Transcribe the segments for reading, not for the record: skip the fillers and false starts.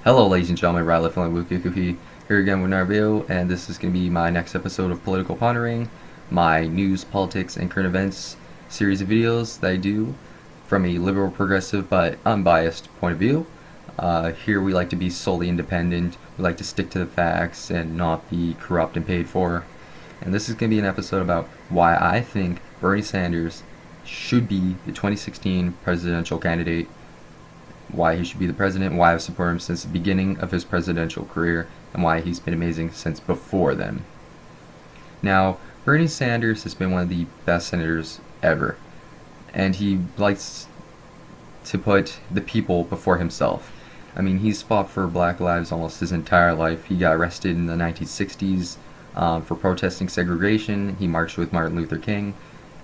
Hello, ladies and gentlemen, Riley from Wukukuhi here again with another video, and this is going to be my next episode of Political Pondering, my news, politics, and current events series of videos that I do from a liberal, progressive, but unbiased point of view. Here we like to be solely independent, we like to stick to the facts and not be corrupt and paid for. And this is going to be an episode about why I think Bernie Sanders should be the 2016 presidential candidate, why he should be the president, why I've supported him since the beginning of his presidential career, and why he's been amazing since before then. Now, Bernie Sanders has been one of the best senators ever, and he likes to put the people before himself. I mean, he's fought for black lives almost his entire life. He got arrested in the 1960s for protesting segregation. He marched with Martin Luther King,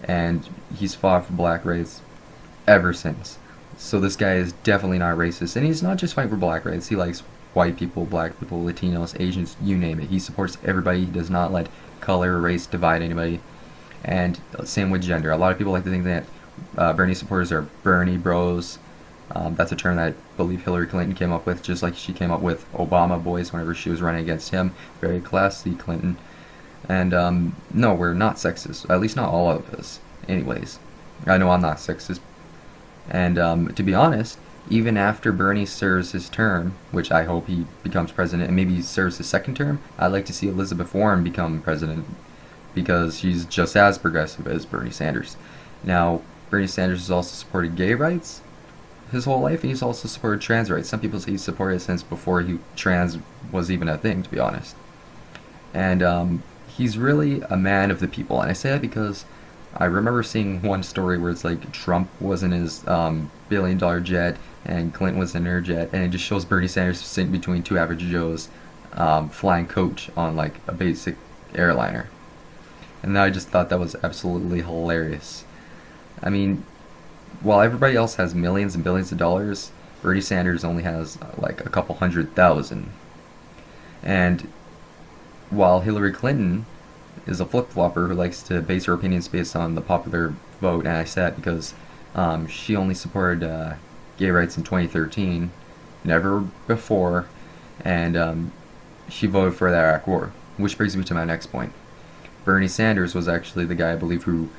and he's fought for black rights ever since. So this guy is definitely not racist, and he's not just fighting for black rights. He likes white people, black people, Latinos, Asians, you name it. He supports everybody. He does not let color or race divide anybody. And same with gender. A lot of people like to think that Bernie supporters are Bernie bros. That's a term that I believe Hillary Clinton came up with, just like she came up with Obama boys whenever she was running against him. Very classy, Clinton. And no, we're not sexist. At least not all of us. Anyways, I know I'm not sexist. And to be honest, even after Bernie serves his term, which I hope he becomes president, and maybe he serves his second term, I'd like to see Elizabeth Warren become president because she's just as progressive as Bernie Sanders. Now, Bernie Sanders has also supported gay rights his whole life, and he's also supported trans rights. Some people say he's supported it since before trans was even a thing, to be honest. And he's really a man of the people, and I say that because I remember seeing one story where it's like Trump was in his billion-dollar jet and Clinton was in her jet, and it just shows Bernie Sanders sitting between two average Joes flying coach on like a basic airliner. And I just thought that was absolutely hilarious. I mean, while everybody else has millions and billions of dollars, Bernie Sanders only has like a couple 100,000. And while Hillary Clinton is a flip-flopper who likes to base her opinions based on the popular vote, and I say that because she only supported gay rights in 2013, never before, and she voted for the Iraq War, which brings me to my next point. Bernie Sanders was actually the guy, I believe, who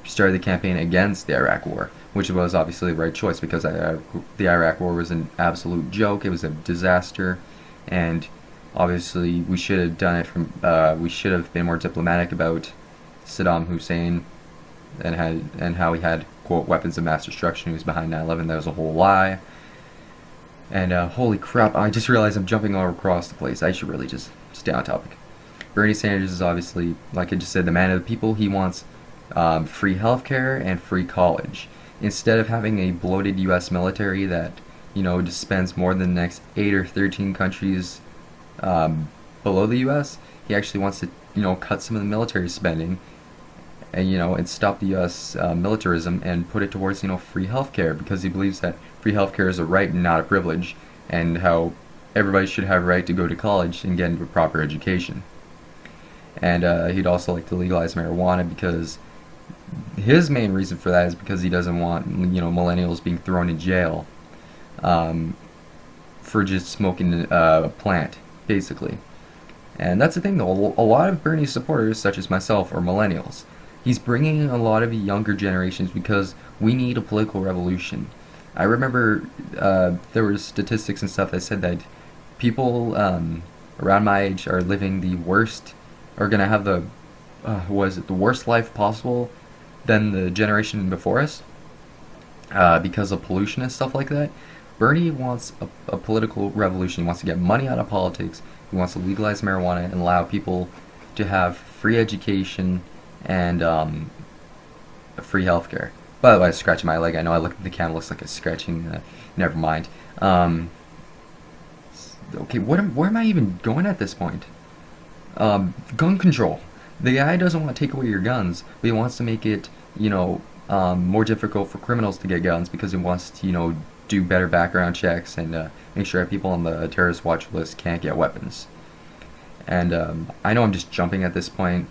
started the campaign against the Iraq War, which was obviously the right choice because the Iraq War was an absolute joke, it was a disaster, and obviously, we should have done it from. We should have been more diplomatic about Saddam Hussein and how he had quote weapons of mass destruction. He was behind 9/11. That was a whole lie. And holy crap! I just realized I'm jumping all across the place. I should really just stay on topic. Bernie Sanders is obviously, like I just said, the man of the people. He wants free healthcare and free college. Instead of having a bloated U.S. military that just spends more than the next 8 or 13 countries below the U.S., he actually wants to, cut some of the military spending, and stop the U.S. Militarism and put it towards, free healthcare, because he believes that free healthcare is a right and not a privilege, and how everybody should have a right to go to college and get into a proper education. And he'd also like to legalize marijuana because his main reason for that is because he doesn't want, millennials being thrown in jail for just smoking a plant, basically. And that's the thing though, a lot of Bernie's supporters, such as myself, are millennials. He's bringing in a lot of younger generations because we need a political revolution. I remember there were statistics and stuff that said that people around my age are living the worst, are going to have the worst life possible than the generation before us because of pollution and stuff like that. Bernie wants a political revolution. He wants to get money out of politics. He wants to legalize marijuana and allow people to have free education and free healthcare. By the way, I'm scratching my leg. I know I look at the camera, looks like it's scratching. Never mind. Okay, where am I even going at this point? Gun control. The guy doesn't want to take away your guns, but he wants to make it, more difficult for criminals to get guns because he wants to, do better background checks and make sure that people on the terrorist watch list can't get weapons. And I know I'm just jumping at this point.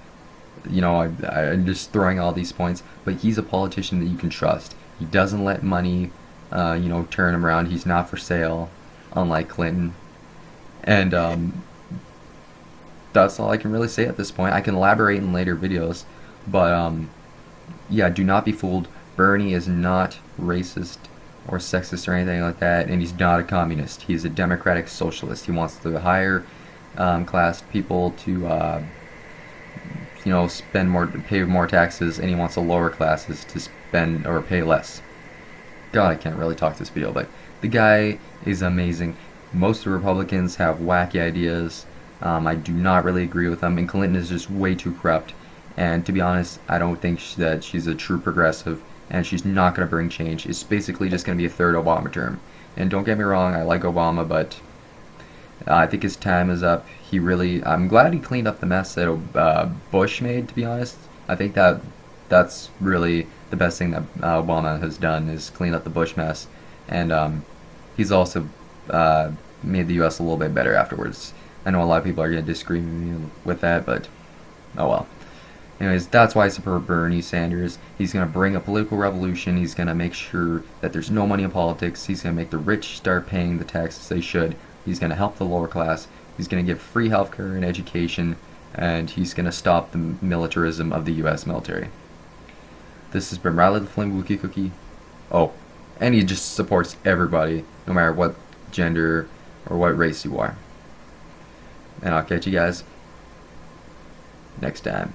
I'm just throwing all these points, but he's a politician that you can trust. He doesn't let money, turn him around. He's not for sale. unlike Clinton. And that's all I can really say at this point. I can elaborate in later videos, but yeah, do not be fooled. Bernie is not racist or sexist or anything like that, and he's not a communist. He's a democratic socialist. He wants the higher class people to spend more, pay more taxes, and he wants the lower classes to spend or pay less. God, I can't really talk this video, but the guy is amazing. Most of the Republicans have wacky ideas. I do not really agree with them, and Clinton is just way too corrupt. And to be honest, I don't think that she's a true progressive, and she's not going to bring change. It's basically just going to be a third Obama term. And don't get me wrong, I like Obama, but I think his time is up. I'm glad he cleaned up the mess that Bush made, to be honest. I think that's really the best thing that Obama has done, is clean up the Bush mess. And he's also made the U.S. a little bit better afterwards. I know a lot of people are going to disagree with that, but oh well. Anyways, that's why I support Bernie Sanders. He's going to bring a political revolution. He's going to make sure that there's no money in politics. He's going to make the rich start paying the taxes they should. He's going to help the lower class. He's going to give free healthcare and education. And he's going to stop the militarism of the U.S. military. This has been Riley the Flame Wookie Cookie. Oh, and he just supports everybody, no matter what gender or what race you are. And I'll catch you guys next time.